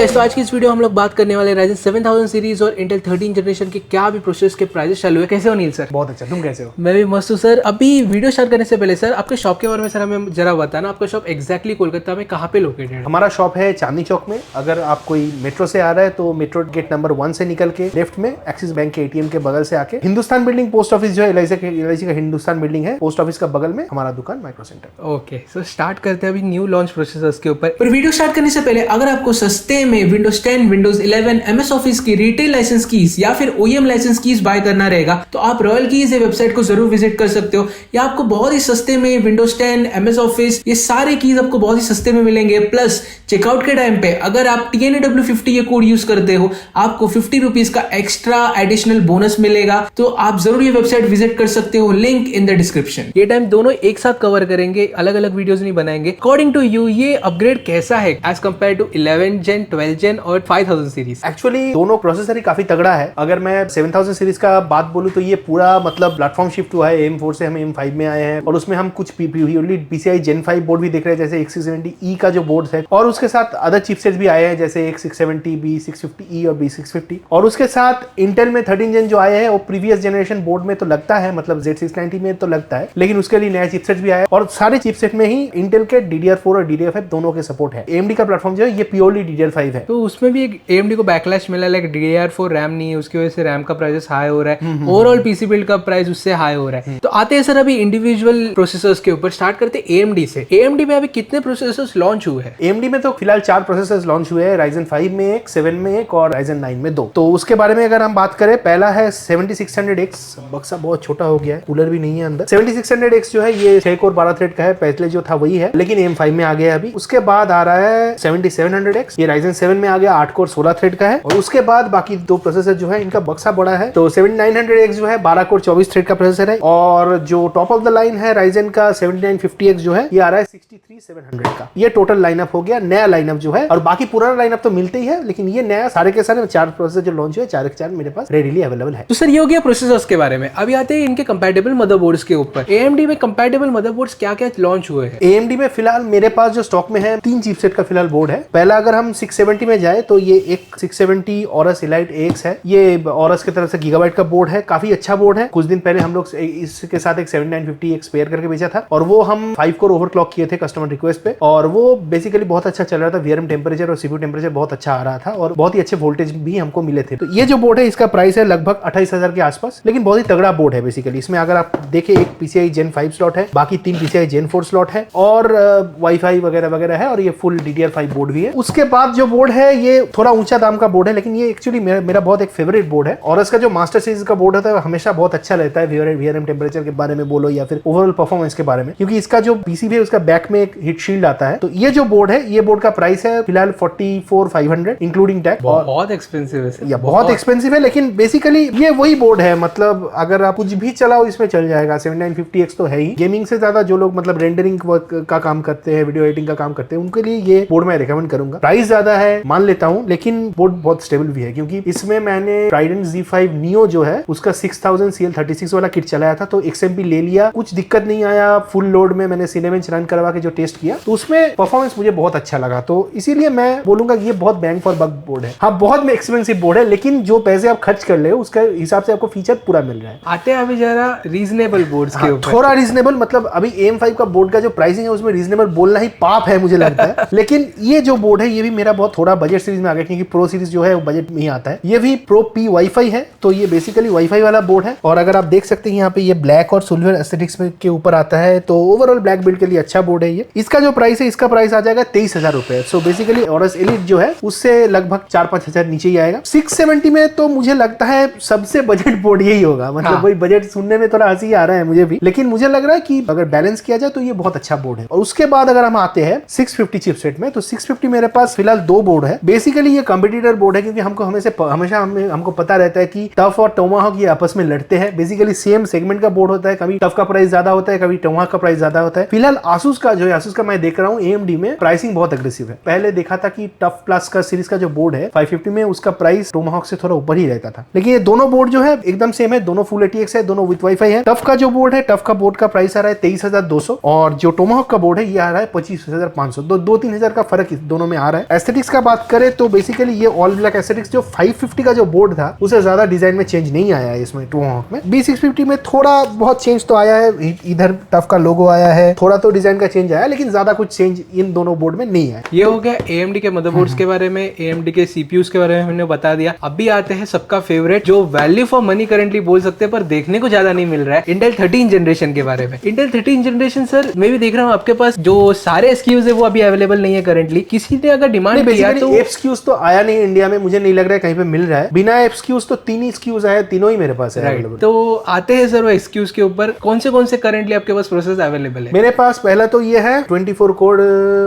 Guys, तो आज की इस वीडियो हम लोग बात करने वाले Ryzen 7000 सीरीज और Intel 13 जनरेशन के क्या भी प्रोसेसर के प्राइसेस चालू है। कैसे हो नील सर? बहुत अच्छा। तुम कैसे हो? मैं भी मस्त हूँ सर। अभी वीडियो स्टार्ट करने से पहले सर आपके शॉप के बारे में सर हमें जरा बताना। आपका शॉप एग्जैक्टली कोलकाता में कहाँ पे लोकेटेड है? हमारा शॉप है चांदनी चौक में। अगर आप कोई मेट्रो से आ रहा है तो मेट्रो गेट नंबर 1 से निकल के लेफ्ट में एक्सिस बैंक के एटीएम के बगल से आके हिंदुस्तान बिल्डिंग पोस्ट ऑफिस जो है एलआईसी का हिंदुस्तान बिल्डिंग है, पोस्ट ऑफिस का बगल में हमारा दुकान micro centre. Okay, so start करते हैं अभी न्यू लॉन्च प्रोसेसर्स के ऊपर। पर वीडियो स्टार्ट करने से पहले अगर आपको सस्ते में विंडोज 10, विंडोज 11, एमएस ऑफिस की रिटेल लाइसेंस कीज या फिर ओईएम लाइसेंस कीज बाय करना रहेगा तो आप रॉयल कीज ये वेबसाइट को जरूर विजिट कर सकते हो। या आपको बहुत ही सस्ते में विंडोज 10, एमएस ऑफिस ये सारे कीज आपको बहुत ही सस्ते में मिलेंगे। प्लस चेकआउट के टाइम पे अगर आप TNAW50 ये कोड यूज करते हो आपको 50 रुपीज का एक्स्ट्रा एडिशनल बोनस मिलेगा। तो आप जरूर ये वेबसाइट विजिट कर सकते हो, लिंक इन द डिस्क्रिप्शन। ये टाइम दोनों एक साथ कवर करेंगे, अलग अलग वीडियोस नहीं बनाएंगे। अकॉर्डिंग टू यू ये अपग्रेड कैसा है एज कंपेयर टू 11 जेन, 12 जेन और 5000 सीरीज? एक्चुअली दोनों प्रोसेसर ही काफी तगड़ा है। अगर मैं 7000 सीरीज का बात बोलूं तो ये पूरा मतलब प्लेटफॉर्म शिफ्ट हुआ है। AM4 से हम AM5 में आए हैं और उसमें हम कुछ PCI Gen 5 बोर्ड भी देख रहे हैं, जैसे X670E का जो बोर्ड है, और उसके साथ अदर चिपसेट्स भी आए हैं जैसे X670, B650E और B650। और उसके साथ इंटेल में 13 जेन जो आए हैं वो प्रीवियस जनरेशन बोर्ड में तो लगता है, मतलब Z690 में तो लगता है, लेकिन उसके लिए नया चिपसेट भी आया और सारे चिपसेट में ही इंटेल के DDR4 और DDR5 दोनों के सपोर्ट है। AMD का प्लेटफॉर्म जो है ये प्योरली DDR5 है। तो उसमें भी एक AMD को बैकलैश मिला, लाइक DDR4 रैम नहीं है, उसकी वजह से रैम का प्राइस हाई हो रहा है, ओवरऑल पीसी बिल्ड का प्राइस उससे हाई हो रहा है। तो आते हैं सर अभी इंडिविजुअल प्रोसेसर्स के ऊपर। स्टार्ट करते हैं AMD से। AMD में अभी कितने प्रोसेसर्स लॉन्च हुए हैं? AMD में तो फिलहाल 4 प्रोसेसर्स लॉन्च हुए हैं, Ryzen 5 में एक, 7 में एक और Ryzen 9 में 2। तो उसके बारे में अगर हम बात करें, पहला है 7600X। बक्सा बहुत छोटा हो गया है, कूलर भी नहीं है अंदर। 7600X जो है ये 6 कोर 12 थ्रेड का है, पहले जो था वही है, लेकिन AM5 में आ गया है अभी। उसके बाद आ रहा है 7700X, ये Ryzen 7 में आ गया, 8 कोर 16 थ्रेड का है। और उसके बाद बाकी दो प्रोसेसर जो है इनका बक्सा बड़ा है। तो 7900X जो है 12 कोर 24 थ्रेड का प्रोसेसर है। और जो टॉप ऑफ द लाइन है Ryzen का 7950X जो है ये आ रहा है 63700 का। ये टोटल लाइनअप हो गया, नया लाइनअप जो है। और बाकी पुराना लाइनअप तो मिलते ही है, लेकिन ये नया सारे के सारे 4 प्रोसेसर जो लॉन्च हुए 4 के 4 मेरे पास रेडीली अवेलेबल है। तो सर ये हो गया प्रोसेसर्स के बारे में। अभी आते हैं इनके कंपैटिबल मदरबोर्ड्स के ऊपर। AMD में कंपैटिबल मदरबोर्ड्स क्या क्या लॉन्च हुए हैं? AMD में फिलहाल मेरे पास जो स्टॉक में है 3 चिपसेट का फिलहाल बोर्ड है। पहला अगर हम 670 में जाए तो ये एक 670 Aorus Elite AX है। ये Aorus की तरफ से गीगाबाइट का बोर्ड है, काफी अच्छा बोर्ड है। कुछ दिन पहले हम लोग इसके साथ एक 7950 एक स्पेयर करके बेचा था और वो हम 5 कोर ओवरक्लॉक किए थे कस्टमर रिक्वेस्ट पे, और वो बेसिकली बहुत अच्छा चल रहा था। VRM टेम्परेचर और CPU टेम्परेचर बहुत अच्छा आ रहा था और बहुत ही अच्छे वोल्टेज भी हमको मिले थे। तो ये जो बोर्ड है इसका प्राइस है लगभग 28000 के आसपास, लेकिन बहुत ही तगड़ा बोर्ड है बेसिकली। इसमें अगर आप देखें एक PCI Gen 5 स्लॉट है, बाकी 3 PCI Gen 4 स्लॉट है और वाईफाई वगैरह वगैरह है, और ये फुल DDR5 बोर्ड भी है। उसके बाद जो बोर्ड है ये थोड़ा ऊंचा दाम का बोर्ड है, लेकिन ये एक्चुअली मेरा बहुत एक फेवरेट बोर्ड है। और इसका जो मास्टर सीरीज का बोर्ड होता है हमेशा बहुत अच्छा रहता है, VRM टेम्परेचर के बारे में बोलो या फिर ओवरऑल परफॉर्मेंस के बारे में, क्योंकि इसका जो पीसीबी है उसका बैक में एक हीट शील्ड आता है। तो ये जो बोर्ड है, ये बोर्ड का प्राइस है फिलहाल 44500 इंक्लूडिंग टैक्स। बहुत एक्सपेंसिव है या बहुत एक्सपेंसिव है, लेकिन बेसिकली ये वही बोर्ड है, मतलब अगर आप कुछ भी चलाओ इसमें चल जाएगा। 7950X तो है ही। गेमिंग से ज्यादा जो लोग मतलब रेंडरिंग का काम करते हैं, वीडियो एडिटिंग का काम करते हैं, उनके लिए ये बोर्ड मैं रिकमेंड करूंगा। प्राइस ज्यादा है मान लेता हूं, लेकिन बोर्ड बहुत स्टेबल भी है, क्योंकि इसमें मैंने Trident Z5 Neo जो है उसका 6000 CL36 वाला किट चलाया था, तो XMP ले लिया, कुछ दिक्कत नहीं आया। फुल लोड में मैंने Cinebench रन करवा के जो टेस्ट किया तो उसमें परफॉर्मेंस मुझे बहुत अच्छा लगा। तो इसीलिए मैं बोलूंगा कि ये बहुत बैंग फॉर बक बोर्ड है। हाँ, बहुत एक्सपेंसिव बोर्ड है, लेकिन जो पैसे आप खर्च कर रहे हो उसके हिसाब से आपको फीचर पूरा मिल रहा है। आते हैं अभी जरा रीजनेबल बोर्ड्स के ऊपर। थोड़ा रीजनेबल मतलब अभी AM5 का बोर्ड का जो प्राइसिंग है उसमें रीजनेबल बोलना ही पाप है मुझे लगता है। लेकिन ये जो बोर्ड है ये भी मेरा बहुत थोड़ा बजट सीरीज में आ गया, क्योंकि प्रो सीरीज जो है वो बजट में ही आता है। ये भी प्रो P वाईफाई है, तो ये बेसिकली वाईफाई वाला बोर्ड है। और अगर आप देख सकते हैं यहाँ पे ये ब्लैक और सिल्वर एस्थेटिक्स के ऊपर आता है, तो ओवरऑल ब्लैक बिल्ड के लिए अच्छा बोर्ड है ये। इसका जो प्राइस है, इसका प्राइस आ जाएगा 23000 रुपए। सो बेसिकली Aorus Elite जो है उससे लगभग 4-5 हजार नीचे ही आएगा। 670 में तो मुझे लगता है सबसे बजट बोर्ड यही होगा, मतलब वही बजट सुनने में थोड़ा हंसी आ रहा है मुझे भी, लेकिन मुझे लग रहा है कि अगर बैलेंस किया जाए तो ये बहुत अच्छा बोर्ड है। और उसके बाद अगर हम आते हैं 650 चिपसेट में, तो 650 मेरे पास फिलहाल 2 बोर्ड है। बेसिकली ये कॉम्पिटिटर बोर्ड है, क्योंकि हमेशा हमको पता रहता है कि टफ और टोमाहॉक ये आपस में लड़ते हैं। बेसिकली सेम सेगमेंट का बोर्ड होता है, कभी टफ का प्राइस ज्यादा होता है, कभी टोमाहॉक का प्राइस ज्यादा होता है। फिलहाल Asus का जो है, Asus का मैं देख रहा हूँ AMD में प्राइसिंग बहुत अग्रेसिव है। पहले देखा था कि टफ प्लस का सीरीज का जो बोर्ड है 550 में, उसका प्राइस टोमाहॉक से थोड़ा ऊपर ही रहता था, लेकिन ये दोनों बोर्ड जो है एकदम सेम है, दोनों फुल ATX है, दोनों विद वाईफाई है। टफ का जो बोर्ड है, टफ का बोर्ड का प्राइस आ रहा है 23200 और जो टोमाहॉक का बोर्ड है ये आ रहा है 25500। 2-3 हजार का फर्क दोनों में आ रहा है। एस्थेटिक्स का बात करें तो बेसिकली ये ऑल ब्लैक एस्थेटिक्स जो 550 का जो बोर्ड था उससे ज्यादा डिजाइन में चेंज नहीं आया है इसमें टोमाहॉक में। B650 में थोड़ा बहुत चेंज तो आया है, इधर टफ का लोगो आया है, थोड़ा तो डिजाइन का चेंज आया, लेकिन ज्यादा कुछ चेंज इन दोनों बोर्ड में नहीं आया। ये हो गया AMD के मदरबोर्ड्स के बारे में, AMD के CPUs के बारे में हमने बता दिया। अभी आते हैं सबका फेवरेट जो वैल्यू फॉर मनी करंटली बोल सकते हैं पर देखने को ज्यादा नहीं मिल रहा है, इंटेल 13 जनरेशन के बारे में। इंटेल 13 जनरेशन सर मैं भी देख रहा हूँ आपके पास जो सारे SKUs है वो अभी अवेलेबल नहीं है करंटली। किसी ने अगर डिमांड किया तो SKUs तो आया नहीं इंडिया में, मुझे नहीं लग रहा है कहीं पे मिल रहा है। बिना SKUs तो 3 ही SKUs आए, तीनों ही मेरे पास है अवेलेबल। तो आते हैं सर वो SKUs के ऊपर, कौन से करंटली आपके पास प्रोसेसर अवेलेबल है? मेरे पास पहला तो ये है 24 कोर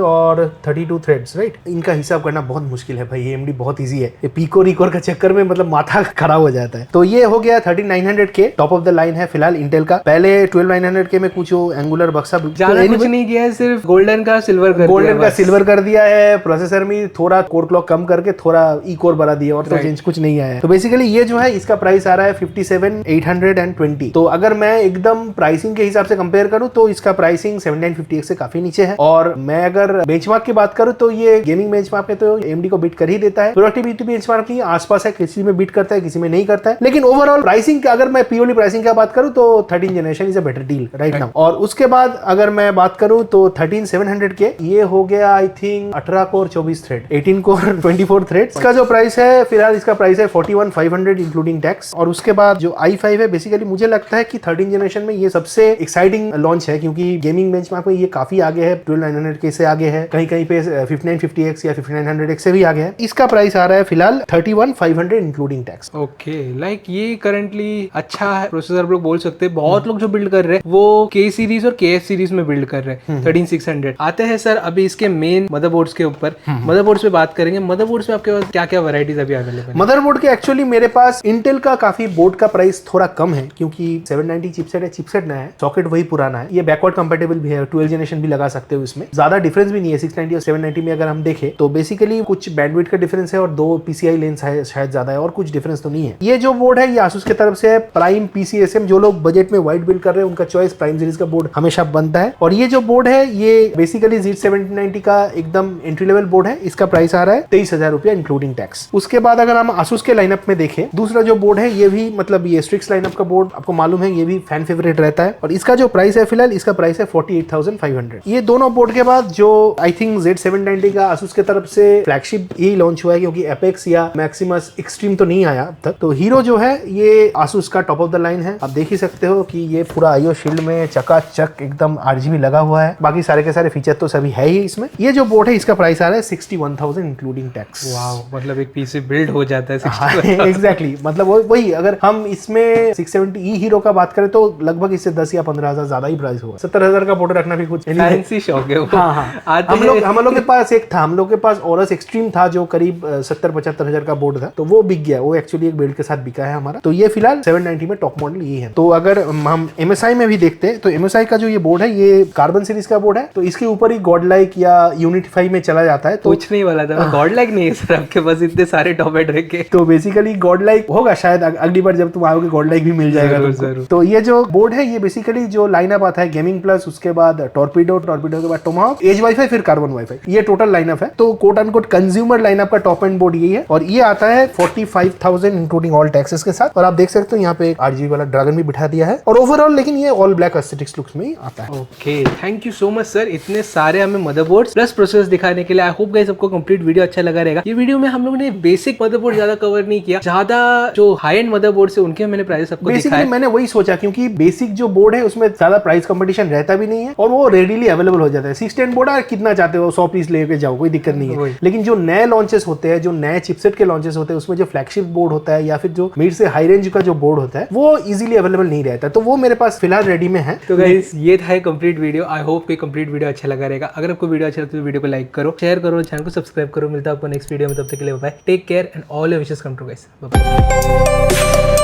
और 32 थ्रेड्स, राइट। इनका हिसाब करना बहुत मुश्किल है भाई, AMD बहुत इजी है, ये पीको रिकोर का चक्कर में मतलब माथा खराब हो जाता है। तो ये हो गया 13900K, top of the line है फिलहाल इंटेल का। पहले 12900K में कुछ एंगुलर बक्सा ज्यादा कुछ नहीं किया है, सिर्फ गोल्डन का सिल्वर कर दिया है। प्रोसेसर में थोड़ा कोर क्लॉक कम करके थोड़ा ई कोर बढ़ा दिया और तो चेंज कुछ नहीं आया है। तो बेसिकली ये जो है इसका प्राइस आ रहा है 57,820। तो अगर मैं एकदम प्राइसिंग के हिसाब से कंपेयर करूं तो इसका प्राइसिंग 7950X से काफी नीचे है। और मैं अगर बेंचमार्क की बात करूं तो ये गेमिंग बेंचमार्क में तो AMD को बीट कर ही देता है। प्रोडक्टिविटी बेंचमार्क की आसपास है, किसी में बीट करता है किसी में नहीं करता है। लेकिन ओवरऑल प्राइसिंग अगर मैं प्योरली प्राइसिंग की बात करूं तो 13 generation is a better deal right now. और उसके बाद अगर मैं बात करूं तो 13700K ये हो गया I think 18 core 24 thread, 18 core 24 thread. इसका जो प्राइस है फिलहाल इसका प्राइस है 41,500 इंक्लूडिंग टैक्स। और उसके बाद जो i5 है बेसिकली मुझे लगता है कि 13 जनरेशन में ये सबसे एक्साइटिंग लॉन्च है, क्योंकि गेमिंग बेंचमार्क में ये काफी आगे है, 12900K से आगे है, कहीं कहीं पे 5950X या 5900X से भी आगे है। इसका प्राइस आ रहा है फिलहाल 31,500 इंक्लूडिंग टैक्स। ओके, लाइक ये करंटली अच्छा है प्रोसेसर लोग बोल सकते हैं। बहुत लोग जो बिल्ड कर रहे हैं वो K सीरीज और KF सीरीज में बिल्ड कर रहे हैं 13600। आते हैं सर अभी इसके मेन मदरबोर्ड्स के ऊपर, मदरबोर्ड्स पे बात करेंगे। मदरबोर्ड्स में आपके पास क्या क्या वैरायटीज अभी अवेलेबल है? मदरबोर्ड के एक्चुअली मेरे पास इंटेल का काफी बोर्ड का प्राइस थोड़ा कम है, क्योंकि 790 चिपसेट है, चिपसेट नया है, सॉकेट वही पुराना है, ये बैकवर्ड कंपेटेबल भी है, 12 जनरेशन भी लगा सकते हो इसमें, ज्यादा डिफरेंस भी नहीं है 690 और 790 में। अगर हम देखें तो बेसिकली कुछ बैंडविड्थ का डिफरेंस है और 2 PCI लेंस है शायद ज्यादा है, और कुछ डिफरेंस तो नहीं है। ये जो बोर्ड है ये आसूस की तरफ से है, प्राइम PCSM। जो लोग बजट में वाइड बिल्ड कर रहे हैं उनका चॉइस प्राइम सीरीज का बोर्ड हमेशा बनता है। और ये जो बोर्ड है ये बेसिकली Z790 का एकदम एंट्री लेवल बोर्ड है। इसका प्राइस आ रहा है 23,000 रुपया इंक्लूडिंग टैक्स। उसके बाद अगर हम आसूस के लाइनअप में देखें, दूसरा जो बोर्ड है ये भी मतलब ये स्ट्रिक्स लाइनअप का बोर्ड आपको मालूम है, ये भी फैन फेवरेट रहता है। और इसका जो प्राइस है फिलहाल इसका प्राइस है 48,500। ये दोनों बोर्ड के बाद जो आई थिंक Z790 का आसूस के तरफ से फ्लैगशिप यही लॉन्च हुआ है, क्योंकि एपेक्स या मैक्सिमस एक्सट्रीम तो नहीं आया अब तक। तो हीरो जो है ये आसूस का टॉप ऑफ द लाइन है। आप देख ही सकते हो कि ये पूरा IO शील्ड में चकाचक एकदम RGB लगा हुआ है, बाकी सारे के सारे फीचर तो सभी है ही इसमें। ये जो बोर्ड है इसका प्राइस आ रहा है 61,000 इंक्लूडिंग टैक्स। वाओ, मतलब एक पीसी बिल्ड हो जाता है 61,000। एग्जैक्टली, मतलब वही अगर हम इसमें 670E हीरो का बात करें तो लगभग इससे 10 या 15,000 ज्यादा ही प्राइस होगा। 70,000 का बोर्ड रखना भी कुछ फैंसी शौक है। हाँ, हम लोग के पास एक था, हम लोग के पास औरस एक्सट्रीम था जो करीब 70-75,000 का बोर्ड था, तो वो बिक गया, वो एक्चुअली एक बिल्ड के साथ बिका है हमारा। तो ये फिलहाल 790 में टॉप मॉडल ये है। तो अगर हम MSI में भी देखते हैं तो MSI का जो ये बोर्ड है ये कार्बन सीरीज का बोर्ड है, तो इसके ऊपर ही गॉडलाइक या यूनिटीफाई में चला जाता है। तो कुछ नहीं वाला था, गॉडलाइक नहीं है सर आपके पास इतने सारे टॉप एंड रखे। तो बेसिकली गॉडलाइक होगा शायद, अगली बार जब तुम आओगे गॉडलाइक भी मिल जाएगा जरूर। तो ये जो बोर्ड है ये बेसिकली जो लाइनअप आता है गेमिंग प्लस, उसके बाद टॉर्पीडो के बाद टोमाहॉक, एज वाईफाई, फिर कार्बन वाईफाई, ये टोटल लाइनअप है। तो कोट अनकोट कंज्यूमर लाइनअप का टॉप एंड बोर्ड यही है, और ये आता है 45,000 इंक्लूडिंग ऑल टैक्सेस के साथ। और आप देख सकते हो यहाँ पे एक RGB वाला ड्रैगन भी बिठा दिया है, और ओवरऑल लेकिन ये ऑल ब्लैक एस्थेटिक्स लुक्स में ही आता है। Okay, thank you so much sir, इतने सारे हमें मदरबोर्ड्स प्लस प्रोसेसर दिखाने के लिए। आई होप गाइस सबको कंप्लीट वीडियो अच्छा लगा रहेगा। ये वीडियो में हम लोगों ने बेसिक मदरबोर्ड ज्यादा कवर नहीं किया, ज्यादा जो हाई एंड मदरबोर्ड है उनके मैंने प्राइस सबको दिखाया। मैंने वही सोचा, क्योंकि बेसिक जो बोर्ड है उसमें ज्यादा प्राइस कंपटीशन रहता भी नहीं है और वो रेडीली अवेलेबल हो जाता है। 610 बोर्ड है, कितना चाहते हो 100 पीस लेके जाओ, कोई दिक्कत नहीं है। लेकिन जो नए लॉन्चेस होते हैं, जो नए चिपसेट के लॉन्चेस होते हैं, उसमें जो फ्लैगशिप बोर्ड होता है या फिर जो मिड से हाई रेंज का जो बोर्ड होता है वो इजीली अवेलेबल नहीं रहता, तो वो मेरे पास फिलहाल रेडी में है। तो गाइस ये था कंप्लीट वीडियो। आई होप कि कंप्लीट वीडियो अच्छा लगा रहेगा। अगर आपको वीडियो अच्छा लगता है तो वीडियो को लाइक करो, शेयर करो, चैनल को सब्सक्राइब करो। मिलता है आपको नेक्स्ट वीडियो में, तब तक के लिए bye, take care and all your wishes come true guys, bye.